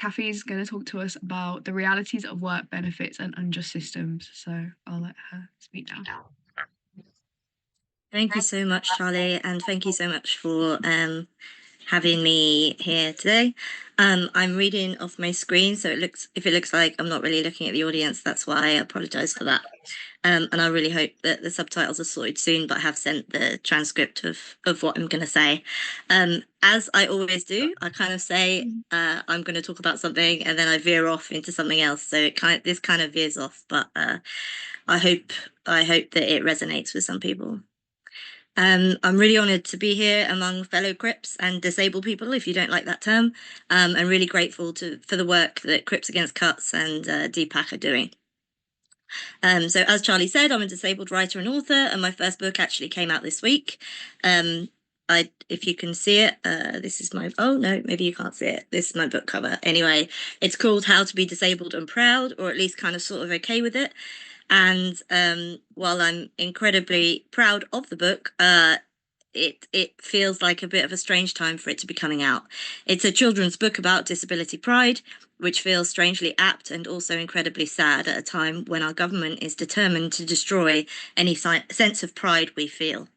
Cathy's going to talk to us about the realities of work benefits and unjust systems. So I'll let her speak now. Thank you so much, Charlie, and thank you so much for having me here today. I'm reading off my screen, so if it looks like I'm not really looking at the audience, that's why. I apologise for that. And I really hope that the subtitles are sorted soon, but I have sent the transcript of what I'm going to say. As I always do, I kind of say I'm going to talk about something, and then I veer off into something else. So this kind of veers off, but I hope that it resonates with some people. I'm really honoured to be here among fellow Crips and disabled people, if you don't like that term, and really grateful for the work that Crips Against Cuts and DPAC are doing. So as Charlie said, I'm a disabled writer and author, and my first book actually came out this week. If you can see it, this is my, oh no, maybe you can't see it. This is my book cover. Anyway, it's called How to Be Disabled and Proud, or at least kind of sort of okay with it. And while I'm incredibly proud of the book, it feels like a bit of a strange time for it to be coming out. It's a children's book about disability pride, which feels strangely apt and also incredibly sad at a time when our government is determined to destroy any sense of pride we feel.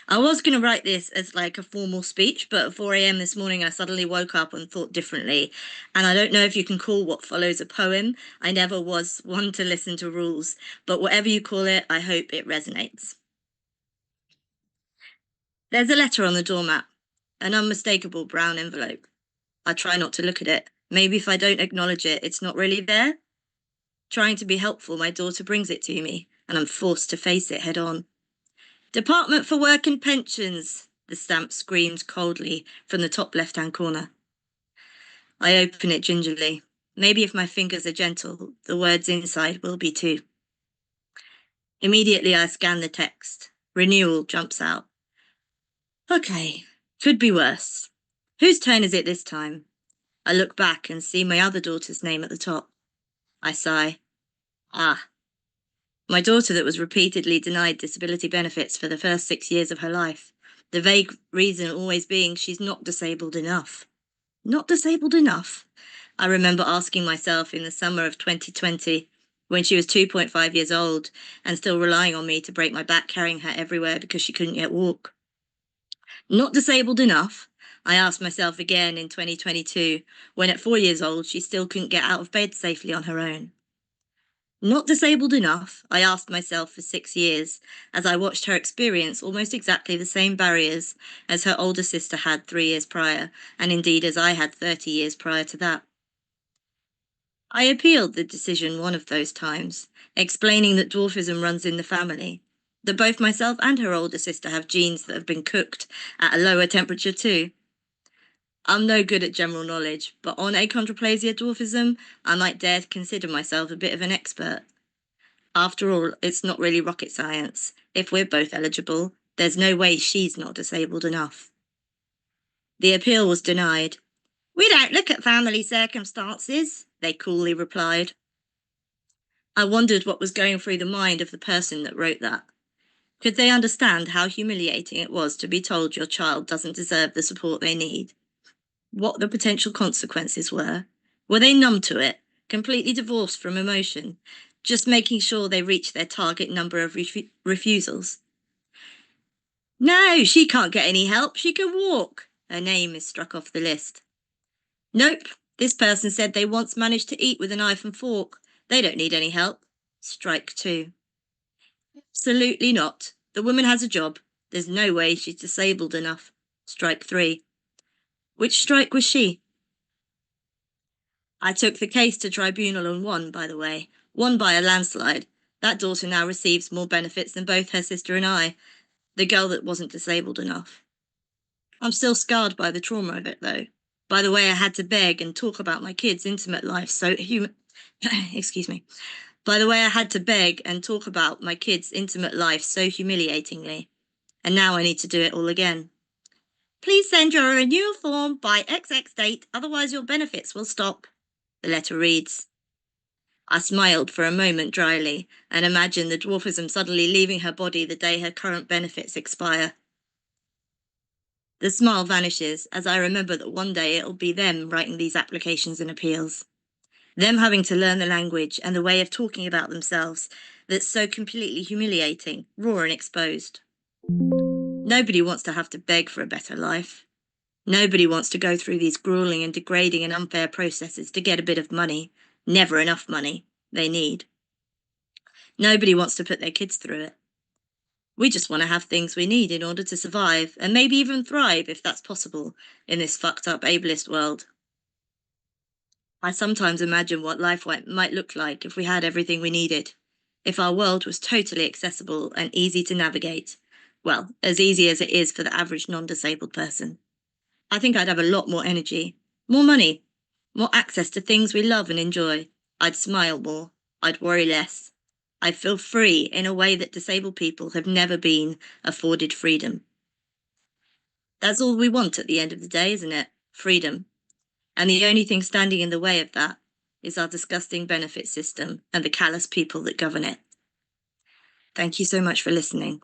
I was going to write this as like a formal speech, but at 4 a.m. this morning, I suddenly woke up and thought differently. And I don't know if you can call what follows a poem. I never was one to listen to rules, but whatever you call it, I hope it resonates. There's a letter on the doormat, an unmistakable brown envelope. I try not to look at it. Maybe if I don't acknowledge it, it's not really there. Trying to be helpful, my daughter brings it to me, and I'm forced to face it head on. Department for Work and Pensions, the stamp screams coldly from the top left-hand corner. I open it gingerly. Maybe if my fingers are gentle, the words inside will be too. Immediately I scan the text. Renewal jumps out. Okay, could be worse. Whose turn is it this time? I look back and see my other daughter's name at the top. I sigh. Ah. My daughter that was repeatedly denied disability benefits for the first 6 years of her life. The vague reason always being she's not disabled enough. Not disabled enough? I remember asking myself in the summer of 2020, when she was 2.5 years old and still relying on me to break my back carrying her everywhere because she couldn't yet walk. Not disabled enough? I asked myself again in 2022, when at 4 years old she still couldn't get out of bed safely on her own. Not disabled enough, I asked myself for 6 years, as I watched her experience almost exactly the same barriers as her older sister had 3 years prior, and indeed as I had 30 years prior to that. I appealed the decision one of those times, explaining that dwarfism runs in the family, that both myself and her older sister have genes that have been cooked at a lower temperature too. I'm no good at general knowledge, but on achondroplasia dwarfism, I might dare to consider myself a bit of an expert. After all, it's not really rocket science. If we're both eligible, there's no way she's not disabled enough. The appeal was denied. We don't look at family circumstances, they coolly replied. I wondered what was going through the mind of the person that wrote that. Could they understand how humiliating it was to be told your child doesn't deserve the support they need? What the potential consequences were? Were they numb to it, completely divorced from emotion, just making sure they reach their target number of refusals? No, she can't get any help. She can walk. Her name is struck off the list. Nope, this person said they once managed to eat with a knife and fork. They don't need any help. Strike 2. Absolutely not. The woman has a job. There's no way she's disabled enough. Strike 3. Which strike was she? I took the case to tribunal and won, by the way. Won by a landslide. That daughter now receives more benefits than both her sister and I, the girl that wasn't disabled enough. I'm still scarred by the trauma of it, though. By the way I had to beg and talk about my kids' intimate life excuse me. By the way I had to beg and talk about my kids' intimate life so humiliatingly. And now I need to do it all again. Please send your renewal form by XX date, otherwise your benefits will stop. The letter reads. I smiled for a moment dryly and imagined the dwarfism suddenly leaving her body the day her current benefits expire. The smile vanishes as I remember that one day it'll be them writing these applications and appeals. Them having to learn the language and the way of talking about themselves that's so completely humiliating, raw and exposed. Nobody wants to have to beg for a better life. Nobody wants to go through these grueling and degrading and unfair processes to get a bit of money, never enough money, they need. Nobody wants to put their kids through it. We just want to have things we need in order to survive and maybe even thrive if that's possible in this fucked up ableist world. I sometimes imagine what life might look like if we had everything we needed, if our world was totally accessible and easy to navigate. Well, as easy as it is for the average non-disabled person. I think I'd have a lot more energy, more money, more access to things we love and enjoy. I'd smile more. I'd worry less. I'd feel free in a way that disabled people have never been afforded freedom. That's all we want at the end of the day, isn't it? Freedom. And the only thing standing in the way of that is our disgusting benefit system and the callous people that govern it. Thank you so much for listening.